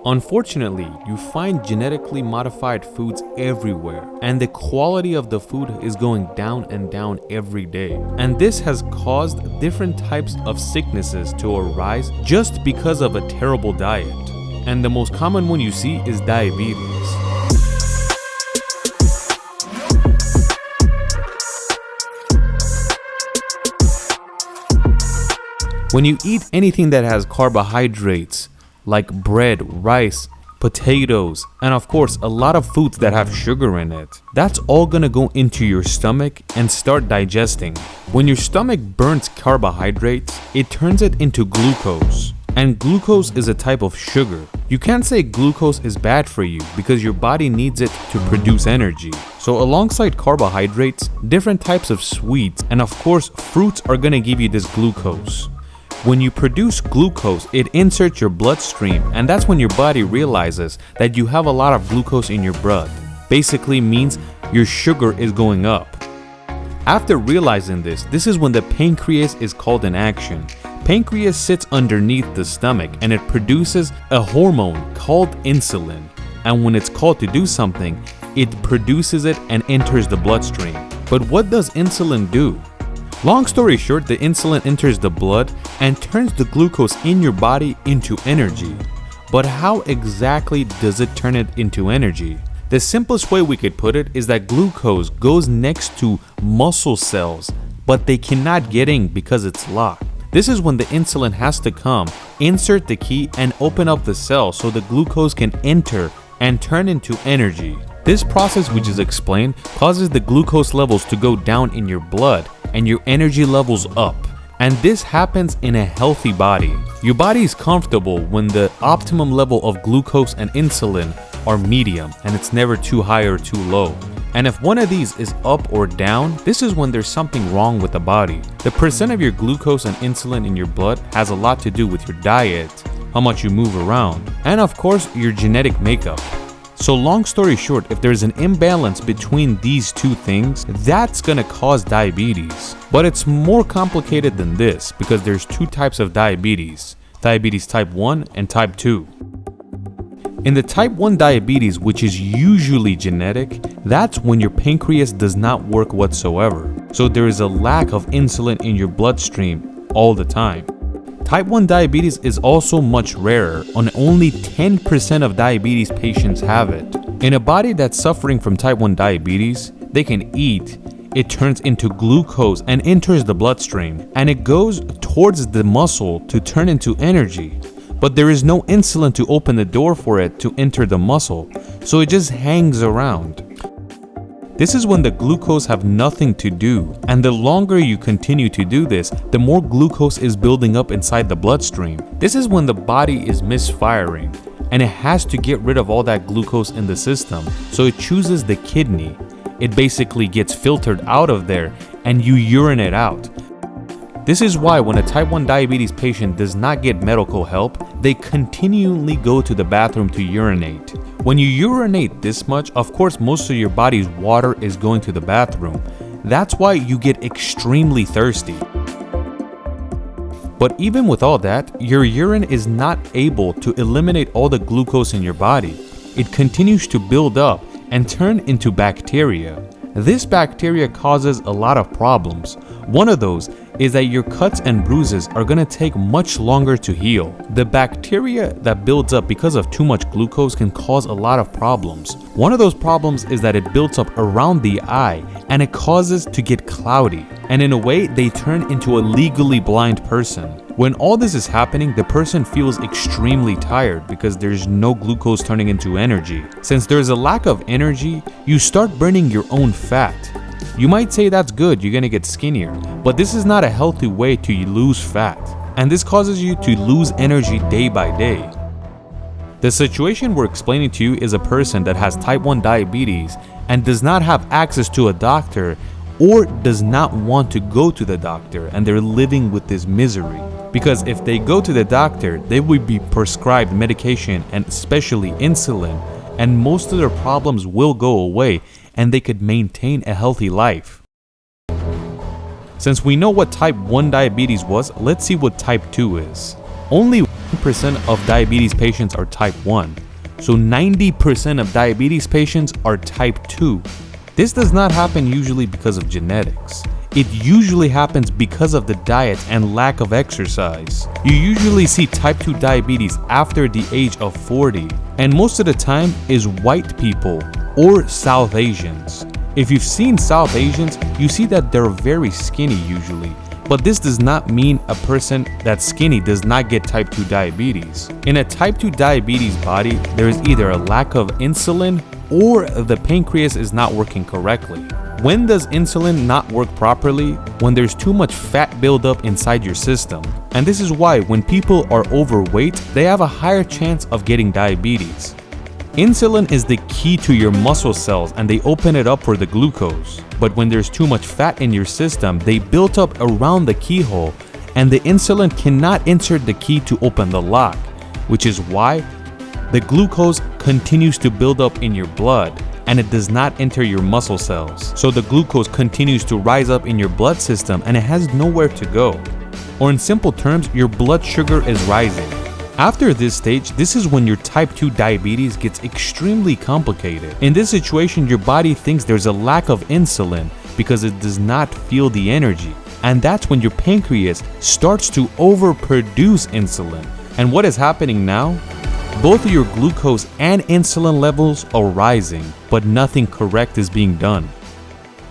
Unfortunately, you find genetically modified foods everywhere, and the quality of the food is going down and down every day. And this has caused different types of sicknesses to arise just because of a terrible diet. And the most common one you see is diabetes. When you eat anything that has carbohydrates, like bread, rice, potatoes, and of course a lot of foods that have sugar in it, that's all gonna go into your stomach and start digesting. When your stomach burns carbohydrates, it turns it into glucose. And glucose is a type of sugar. You can't say glucose is bad for you because your body needs it to produce energy. So alongside carbohydrates, different types of sweets and of course fruits are gonna give you this glucose. When you produce glucose, it inserts your bloodstream, and that's when your body realizes that you have a lot of glucose in your blood. Basically means your sugar is going up. After realizing this is when the pancreas is called in action. Pancreas sits underneath the stomach and it produces a hormone called insulin. And when it's called to do something, it produces it and enters the bloodstream. But what does insulin do? Long story short, the insulin enters the blood and turns the glucose in your body into energy. But how exactly does it turn it into energy? The simplest way we could put it is that glucose goes next to muscle cells, but they cannot get in because it's locked. This is when the insulin has to come, insert the key, and open up the cell so the glucose can enter and turn into energy. This process we just explained causes the glucose levels to go down in your blood and your energy levels up. And this happens in a healthy body. Your body is comfortable when the optimum level of glucose and insulin are medium and it's never too high or too low. And if one of these is up or down, this is when there's something wrong with the body. The percent of your glucose and insulin in your blood has a lot to do with your diet, how much you move around, and of course your genetic makeup. So long story short, if there's an imbalance between these two things, that's gonna cause diabetes. But it's more complicated than this because there's two types of diabetes. Diabetes type 1 and type 2. In the type 1 diabetes, which is usually genetic, that's when your pancreas does not work whatsoever. So there is a lack of insulin in your bloodstream all the time. Type 1 diabetes is also much rarer, and only 10% of diabetes patients have it. In a body that's suffering from type 1 diabetes, they can eat, it turns into glucose and enters the bloodstream, and it goes towards the muscle to turn into energy. But there is no insulin to open the door for it to enter the muscle, so it just hangs around. This is when the glucose have nothing to do, and the longer you continue to do this, the more glucose is building up inside the bloodstream. This is when the body is misfiring, and it has to get rid of all that glucose in the system, so it chooses the kidney. It basically gets filtered out of there, and you urinate out. This is why when a type 1 diabetes patient does not get medical help, they continually go to the bathroom to urinate. When you urinate this much, of course most of your body's water is going to the bathroom. That's why you get extremely thirsty. But even with all that, your urine is not able to eliminate all the glucose in your body. It continues to build up and turn into bacteria. This bacteria causes a lot of problems. One of those is that your cuts and bruises are going to take much longer to heal. The bacteria that builds up because of too much glucose can cause a lot of problems. One of those problems is that it builds up around the eye and it causes to get cloudy. And in a way, they turn into a legally blind person. When all this is happening, the person feels extremely tired because there's no glucose turning into energy. Since there's a lack of energy, you start burning your own fat. You might say that's good, you're gonna get skinnier, but this is not a healthy way to lose fat. And this causes you to lose energy day by day. The situation we're explaining to you is a person that has type 1 diabetes and does not have access to a doctor or does not want to go to the doctor, and they're living with this misery. Because if they go to the doctor, they would be prescribed medication and especially insulin, and most of their problems will go away and they could maintain a healthy life. Since we know what type 1 diabetes was, let's see what type 2 is. Only percent of diabetes patients are type 1. So 90% of diabetes patients are type 2. This does not happen usually because of genetics. It usually happens because of the diet and lack of exercise. You usually see type 2 diabetes after the age of 40, and most of the time is white people or South Asians. If you've seen South Asians, you see that they're very skinny usually. But this does not mean a person that's skinny does not get type 2 diabetes. In a type 2 diabetes body, there is either a lack of insulin or the pancreas is not working correctly. When does insulin not work properly? When there's too much fat buildup inside your system. And this is why when people are overweight, they have a higher chance of getting diabetes. Insulin is the key to your muscle cells and they open it up for the glucose. But when there's too much fat in your system, they build up around the keyhole and the insulin cannot insert the key to open the lock, which is why the glucose continues to build up in your blood and it does not enter your muscle cells. So the glucose continues to rise up in your blood system and it has nowhere to go. Or in simple terms, your blood sugar is rising. After this stage, this is when your type 2 diabetes gets extremely complicated. In this situation, your body thinks there's a lack of insulin because it does not feel the energy. And that's when your pancreas starts to overproduce insulin. And what is happening now? Both of your glucose and insulin levels are rising, but nothing correct is being done.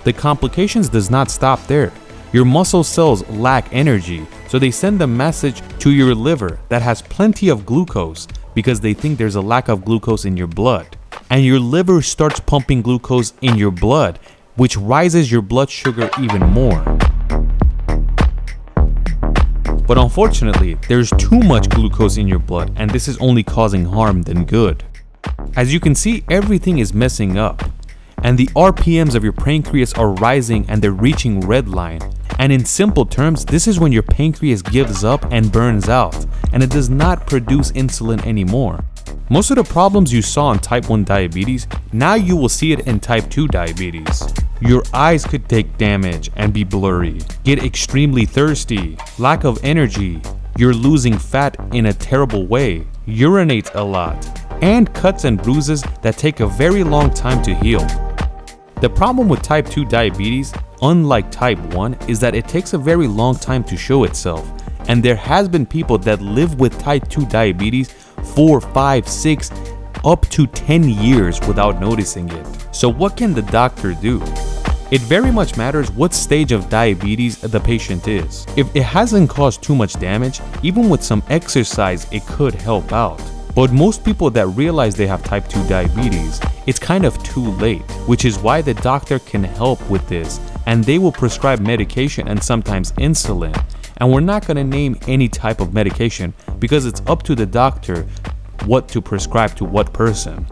The complications does not stop there. Your muscle cells lack energy, so they send a message to your liver that has plenty of glucose because they think there's a lack of glucose in your blood. And your liver starts pumping glucose in your blood, which rises your blood sugar even more. But unfortunately, there's too much glucose in your blood and this is only causing harm than good. As you can see, everything is messing up. And the RPMs of your pancreas are rising and they're reaching red line. And in simple terms, this is when your pancreas gives up and burns out, and it does not produce insulin anymore. Most of the problems you saw in type 1 diabetes, now you will see it in type 2 diabetes. Your eyes could take damage and be blurry, get extremely thirsty, lack of energy, you're losing fat in a terrible way, urinate a lot, and cuts and bruises that take a very long time to heal. The problem with type 2 diabetes, unlike type 1, is that it takes a very long time to show itself. And there has been people that live with type 2 diabetes 4, 5, 6, up to 10 years without noticing it. So what can the doctor do? It very much matters what stage of diabetes the patient is. If it hasn't caused too much damage, even with some exercise, it could help out. But most people that realize they have type 2 diabetes, it's kind of too late, which is why the doctor can help with this and they will prescribe medication and sometimes insulin. And we're not going to name any type of medication because it's up to the doctor what to prescribe to what person.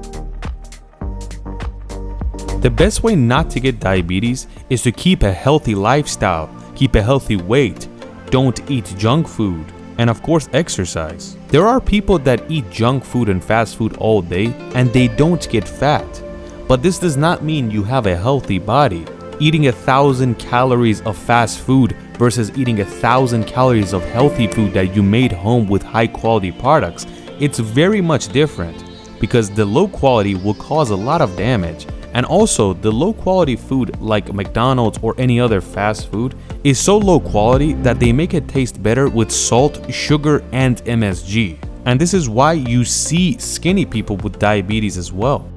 The best way not to get diabetes is to keep a healthy lifestyle, keep a healthy weight, don't eat junk food, and of course exercise. There are people that eat junk food and fast food all day and they don't get fat. But this does not mean you have a healthy body. Eating 1,000 calories of fast food versus eating 1,000 calories of healthy food that you made home with high quality products, it's very much different because the low quality will cause a lot of damage. And also, the low quality food like McDonald's or any other fast food is so low quality that they make it taste better with salt, sugar, and MSG. And this is why you see skinny people with diabetes as well.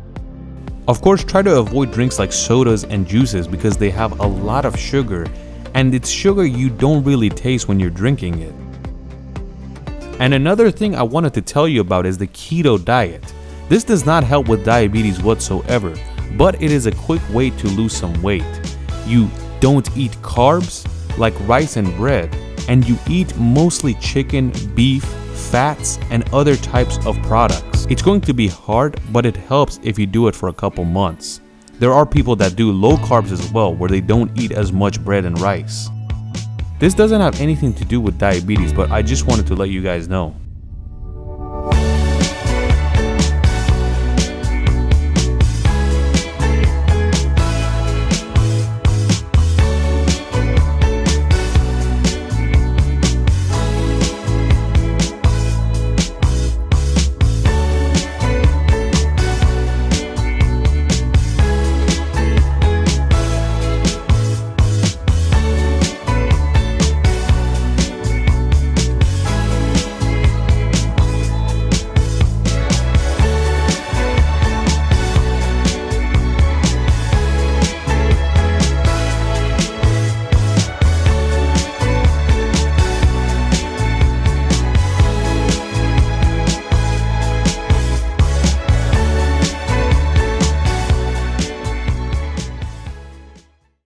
Of course, try to avoid drinks like sodas and juices because they have a lot of sugar, and it's sugar you don't really taste when you're drinking it. And another thing I wanted to tell you about is the keto diet. This does not help with diabetes whatsoever, but it is a quick way to lose some weight. You don't eat carbs like rice and bread, and you eat mostly chicken, beef, fats, and other types of products. It's going to be hard, but it helps if you do it for a couple months. There are people that do low carbs as well, where they don't eat as much bread and rice. This doesn't have anything to do with diabetes, but I just wanted to let you guys know.